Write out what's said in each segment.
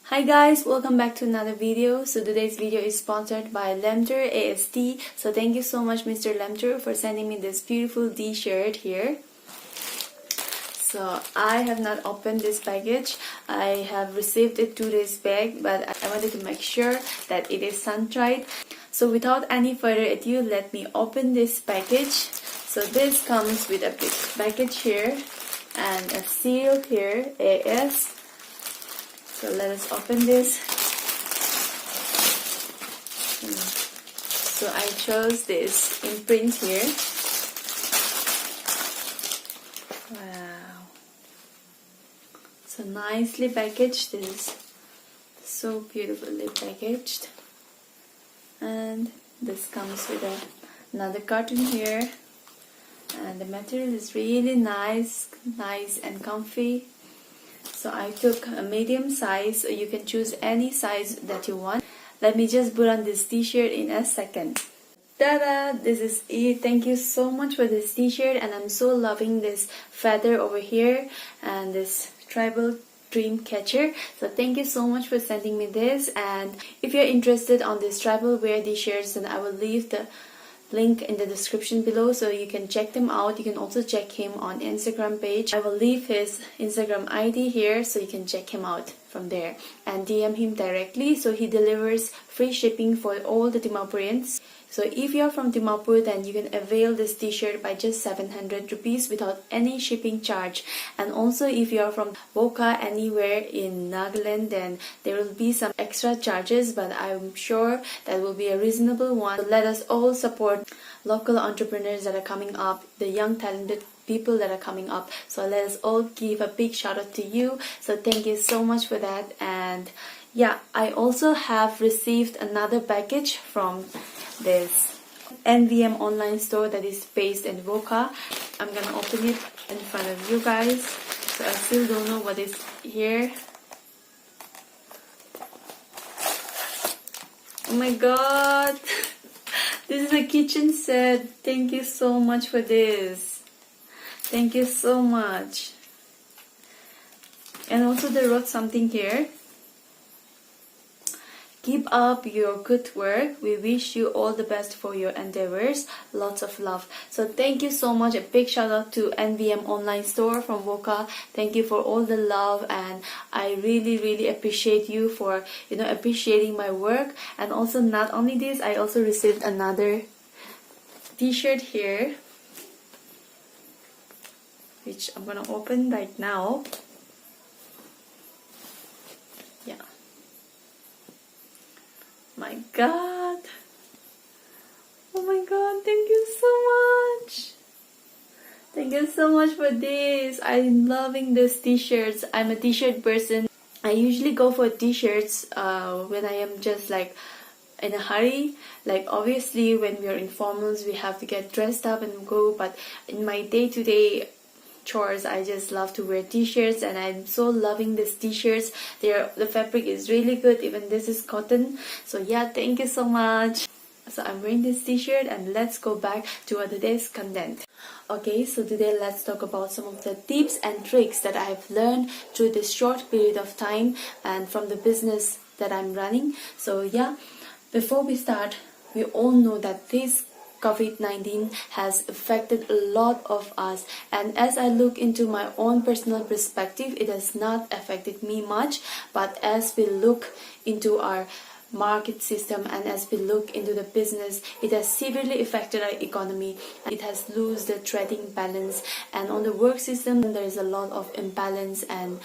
Hi guys, welcome back to another video. So today's video is sponsored by Lemtur AST. So thank you so much Mr. Lemtur for sending me this beautiful t-shirt here. So I have not opened this package. I have received it 2 days back, but I wanted to make sure that it is sun-dried. So without any further ado, let me open this package. So this comes with a big package here and a seal here, AS. So let us open this. So I chose this imprint here. Wow. So nicely packaged. This is so beautifully packaged. And this comes with another carton here. And the material is really nice and comfy. So I took a medium size, so you can choose any size that you want. Let me just put on this t-shirt in a second. Ta-da! This is it. Thank you so much for this t-shirt, and I'm so loving this feather over here and this tribal dream catcher. So thank you so much for sending me this, and if you're interested on this tribal wear t-shirts, then I will leave the link in the description below so you can check them out. You can also check him on Instagram page. I will leave his Instagram ID here so you can check him out from there and DM him directly. So he delivers free shipping for all the Dimapurians. So if you're from Dimapur, then you can avail this t-shirt by just 700 rupees without any shipping charge. And also if you're from Voka, anywhere in Nagaland, then there will be some extra charges, but I'm sure that will be a reasonable one. So let us all support local entrepreneurs that are coming up, the young talented people that are coming up. So let us all give a big shout out to you. So thank you so much for that. And yeah, I also have received another package from this NVM online store that is based in Voka. I'm gonna open it in front of you guys. So I still don't know what is here. Oh my god! This is a kitchen set. Thank you so much for this. Thank you so much. And also they wrote something here. Keep up your good work. We wish you all the best for your endeavors. Lots of love. So thank you so much. A big shout out to NVM online store from Voka. Thank you for all the love, and I really appreciate you for appreciating my work. And also not only this, I also received another t-shirt here, which I'm gonna open right now. Yeah. My god, oh my god, thank you so much. Thank you so much for this. I'm loving these t-shirts. I'm a t-shirt person. I usually go for t-shirts when I am just like in a hurry. Like obviously when we are in formals, we have to get dressed up and go, but in my day-to-day chores, I just love to wear t-shirts, and I'm so loving these t-shirts. The fabric is really good. Even this is cotton. So yeah, thank you so much. So I'm wearing this t-shirt, and let's go back to our today's content. Okay, so today let's talk about some of the tips and tricks that I have learned through this short period of time and from the business that I'm running. So yeah, before we start, we all know that this COVID-19 has affected a lot of us, and as I look into my own personal perspective, it has not affected me much. But as we look into our market system and as we look into the business, it has severely affected our economy. It has lost the trading balance, and on the work system there is a lot of imbalance and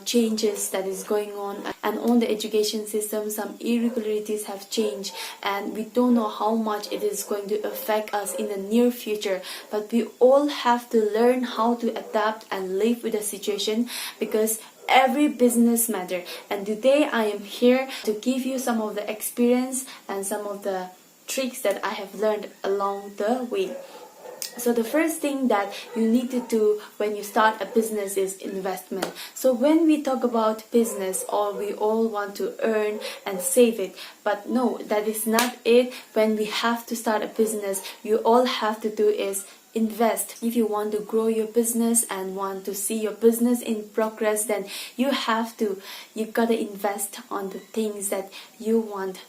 changes that is going on. And on the education system, some irregularities have changed, and we don't know how much it is going to affect us in the near future. But we all have to learn how to adapt and live with the situation, because every business matters. And today I am here to give you some of the experience and some of the tricks that I have learned along the way. So the first thing that you need to do when you start a business is investment. So when we talk about business, we all want to earn and save it. But no, that is not it. When we have to start a business, you all have to do is invest. If you want to grow your business and want to see your business in progress, then you gotta invest on the things that you want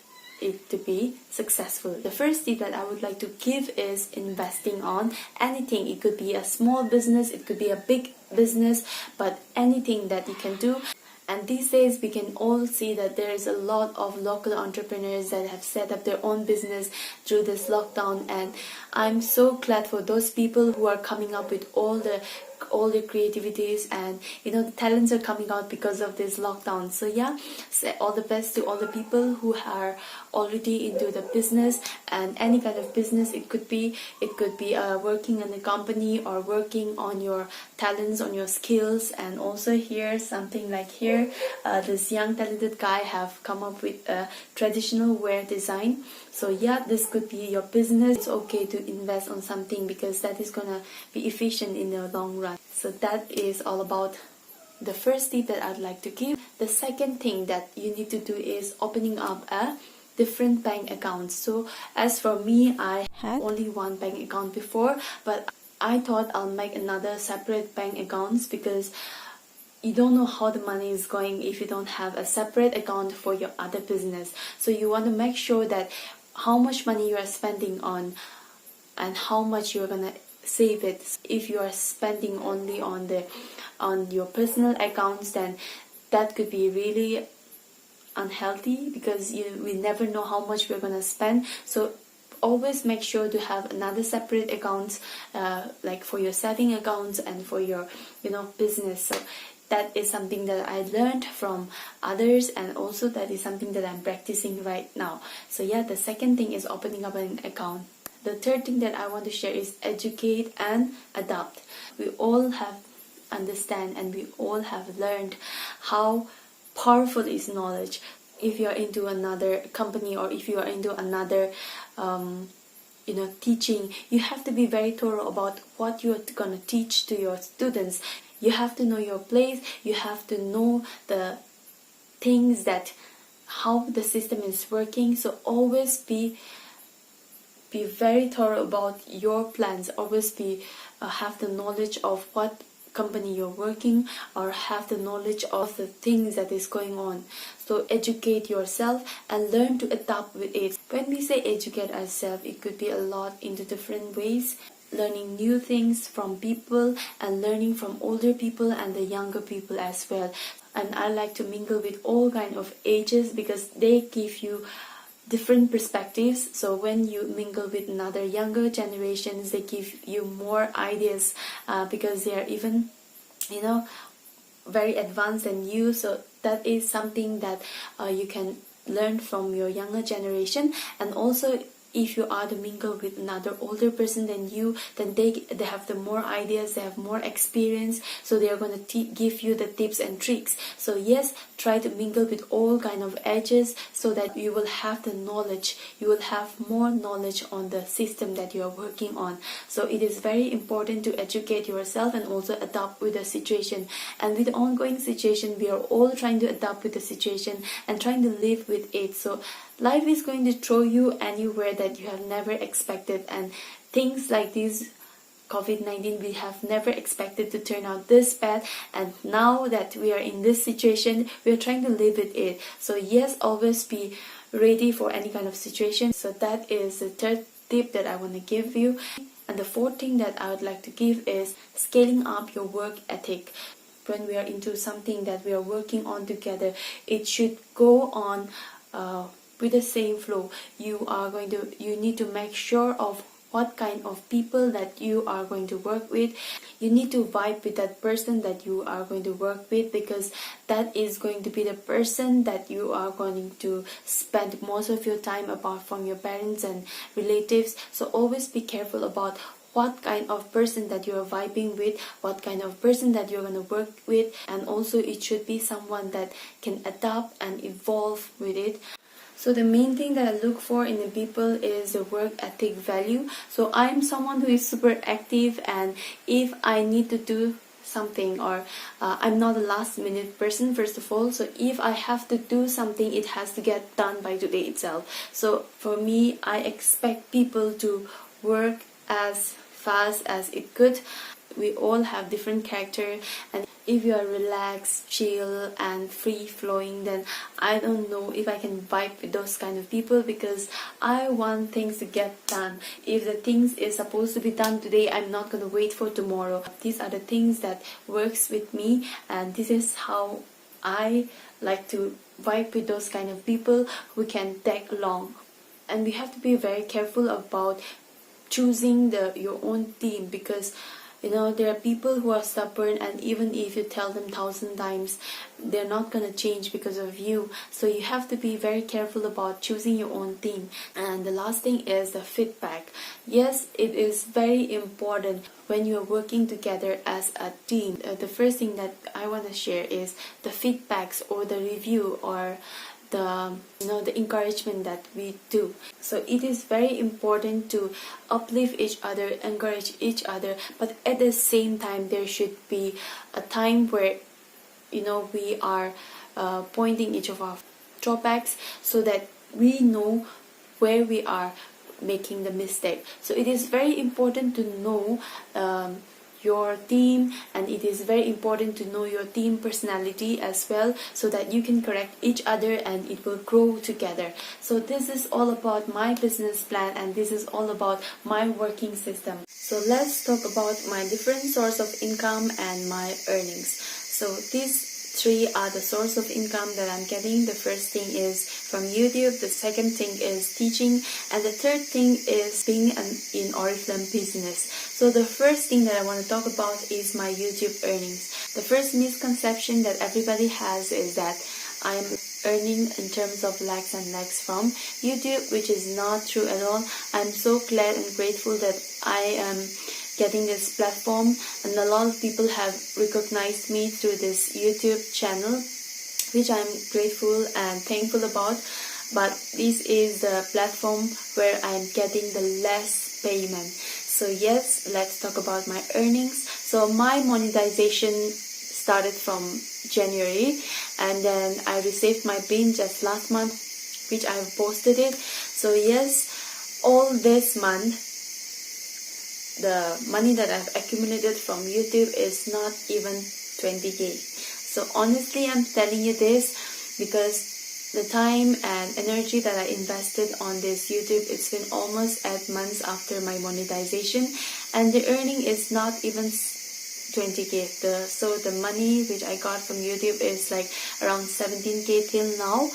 it to be successful. The first tip that I would like to give is investing on anything. It could be a small business, it could be a big business, but anything that you can do. And these days we can all see that there is a lot of local entrepreneurs that have set up their own business through this lockdown, and I'm so glad for those people who are coming up with all the creativities, and the talents are coming out because of this lockdown. So yeah, all the best to all the people who are already into the business, and any kind of business it could be working in a company or working on your talents, on your skills. And also here, something like here, this young talented guy have come up with a traditional wear design. So yeah, this could be your business. It's okay to invest on something because that is gonna be efficient in the long run. So that is all about the first tip that I'd like to give. The second thing that you need to do is opening up a different bank accounts. So as for me, I had only one bank account before, but I thought I'll make another separate bank accounts because you don't know how the money is going if you don't have a separate account for your other business. So you want to make sure that how much money you are spending on and how much you're gonna save it. If you are spending only on your personal accounts, then that could be really unhealthy because we never know how much we're gonna spend. So always make sure to have another separate accounts, like for your saving accounts and for your business. So that is something that I learned from others, and also that is something that I'm practicing right now. So yeah, the second thing is opening up an account. The third thing that I want to share is educate and adapt. We all have understand and we all have learned how powerful is knowledge. If you're into another company or if you are into another teaching, you have to be very thorough about what you're going to teach to your students. You have to know your place. You have to know the things that how the system is working. So always be very thorough about your plans. Always have the knowledge of what company you're working, or have the knowledge of the things that is going on. So educate yourself and learn to adapt with it. When we say educate ourselves, it could be a lot into different ways. Learning new things from people and learning from older people and the younger people as well. And I like to mingle with all kind of ages because they give you different perspectives. So when you mingle with another younger generations, they give you more ideas because they are even very advanced than you. So that is something that you can learn from your younger generation. And also if you are to mingle with another older person than you, then they have the more ideas, they have more experience, so they are going to give you the tips and tricks. So yes, try to mingle with all kind of ages so that you will have the knowledge, you will have more knowledge on the system that you are working on. So it is very important to educate yourself and also adapt with the situation. And with the ongoing situation, we are all trying to adapt with the situation and trying to live with it. So life is going to throw you anywhere that you have never expected, and things like this COVID-19 we have never expected to turn out this bad, and now that we are in this situation, we are trying to live with it. So yes, always be ready for any kind of situation. So that is the third tip that I want to give you. And the fourth thing that I would like to give is scaling up your work ethic. When we are into something that we are working on together, it should go on with the same flow. You need to make sure of what kind of people that you are going to work with. You need to vibe with that person that you are going to work with, because that is going to be the person that you are going to spend most of your time apart from your parents and relatives. So always be careful about what kind of person that you are vibing with, what kind of person that you're going to work with, and also it should be someone that can adapt and evolve with it. So the main thing that I look for in the people is the work ethic value. So I'm someone who is super active, and if I need to do something, or I'm not a last minute person first of all, so if I have to do something, it has to get done by today itself. So for me, I expect people to work as fast as it could. We all have different character, and if you are relaxed, chill and free flowing, then I don't know if I can vibe with those kind of people, because I want things to get done. If the things is supposed to be done today, I'm not gonna wait for tomorrow. These are the things that works with me, and this is how I like to vibe with those kind of people who can tag along. And we have to be very careful about choosing your own team, because there are people who are stubborn, and even if you tell them 1,000 times, they're not gonna change because of you. So you have to be very careful about choosing your own team. And the last thing is the feedback. Yes, it is very important when you're working together as a team. The first thing that I want to share is the feedbacks or the review or the encouragement that we do. So it is very important to uplift each other, encourage each other, but at the same time there should be a time where we are pointing each of our drawbacks, so that we know where we are making the mistake. So it is very important to know your team, and it is very important to know your team personality as well, so that you can correct each other and it will grow together. So this is all about my business plan, and this is all about my working system. So let's talk about my different source of income and my earnings. So these three are the source of income that I'm getting. The first thing is from YouTube, the second thing is teaching, and the third thing is being in Oriflame business. So the first thing that I want to talk about is my YouTube earnings. The first misconception that everybody has is that I'm earning in terms of lakhs and lakhs from YouTube, which is not true at all. I'm so glad and grateful that I am getting this platform, and a lot of people have recognized me through this YouTube channel, which I'm grateful and thankful about. But this is the platform where I'm getting the less payment. So yes, let's talk about my earnings. So my monetization started from January, and then I received my pin just last month, which I've posted it. So yes, all this month the money that I've accumulated from YouTube is not even 20k. So honestly, I'm telling you this because the time and energy that I invested on this YouTube, it's been almost 8 months after my monetization, and the earning is not even 20k. So the money which I got from YouTube is like around 17k till now.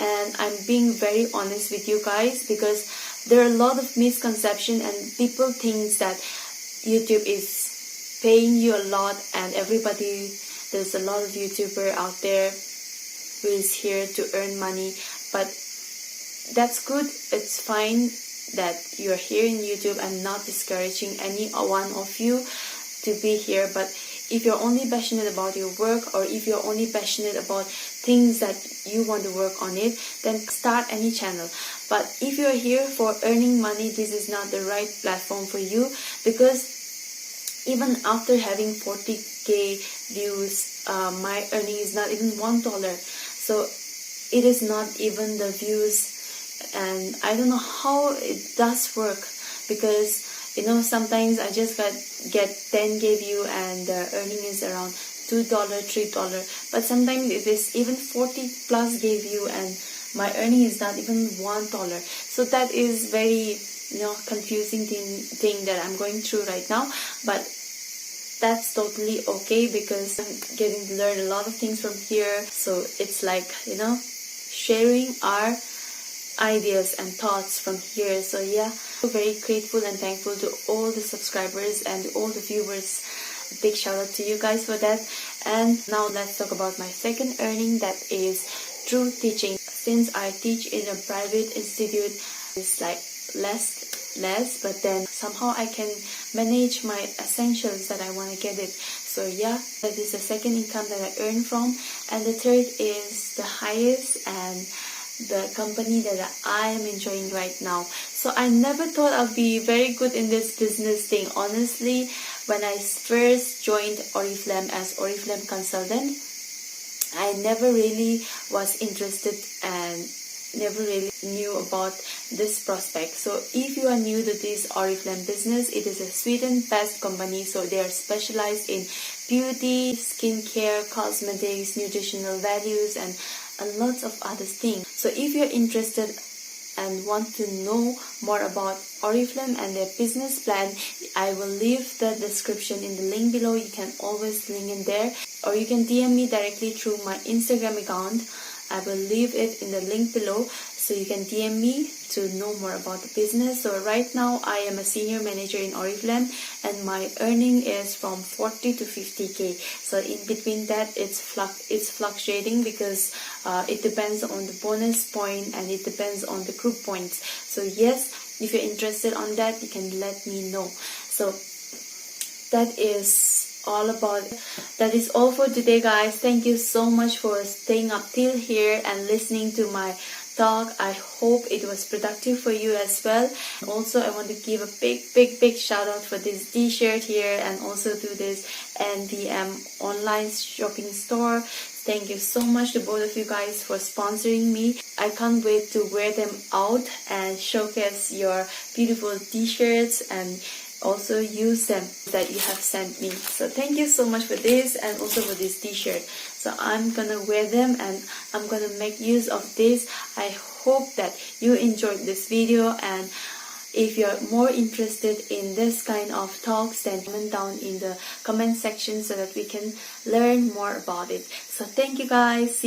And I'm being very honest with you guys, because there are a lot of misconception, and people think that YouTube is paying you a lot, and there's a lot of YouTuber out there who is here to earn money. But that's good, it's fine that you're here in YouTube. I'm not discouraging any one of you to be here, but if you're only passionate about your work, or if you're only passionate about things that you want to work on it, then start any channel. But if you're here for earning money, this is not the right platform for you, because even after having 40k views, my earning is not even $1. So it is not even the views, and I don't know how it does work, because sometimes I just get 10k view and the earning is around $2, $3, but sometimes it is even 40 plus k view and my earning is not even $1. So that is very confusing thing that I'm going through right now. But that's totally okay, because I'm getting to learn a lot of things from here. So it's like sharing our ideas and thoughts from here. So yeah, very grateful and thankful to all the subscribers and all the viewers. Big shout out to you guys for that. And now let's talk about my second earning, that is through teaching. Since I teach in a private institute, it's like less, but then somehow I can manage my essentials that I want to get it. So yeah, that is the second income that I earn from. And the third is the highest and the company that I am enjoying right now. So I never thought I'd be very good in this business thing. Honestly, when I first joined Oriflame as Oriflame consultant, I never really was interested and never really knew about this prospect. So if you are new to this Oriflame business, it is a Sweden-based company, so they are specialized in beauty, skincare, cosmetics, nutritional values, and a lot of other things. So if you're interested and want to know more about Oriflame and their business plan, I will leave the description in the link below. You can always link in there, or you can DM me directly through my Instagram account. I will leave it in the link below, so you can DM me to know more about the business. So right now I am a senior manager in Oriflame, and my earning is from 40 to 50k. So in between that, it's fluctuating because it depends on the bonus point and it depends on the group points. So yes, if you're interested on that, you can let me know. So that is all for today, guys. Thank you so much for staying up till here and listening to my talk. I hope it was productive for you as well. Also, I want to give a big shout out for this t-shirt here, and also to this NDM online shopping store. Thank you so much to both of you guys for sponsoring me. I can't wait to wear them out and showcase your beautiful t-shirts and also use them that you have sent me. So thank you so much for this, and also for this t-shirt. So I'm gonna wear them and I'm gonna make use of this. I hope that you enjoyed this video, and if you're more interested in this kind of talks, then comment down in the comment section so that we can learn more about it. So thank you guys.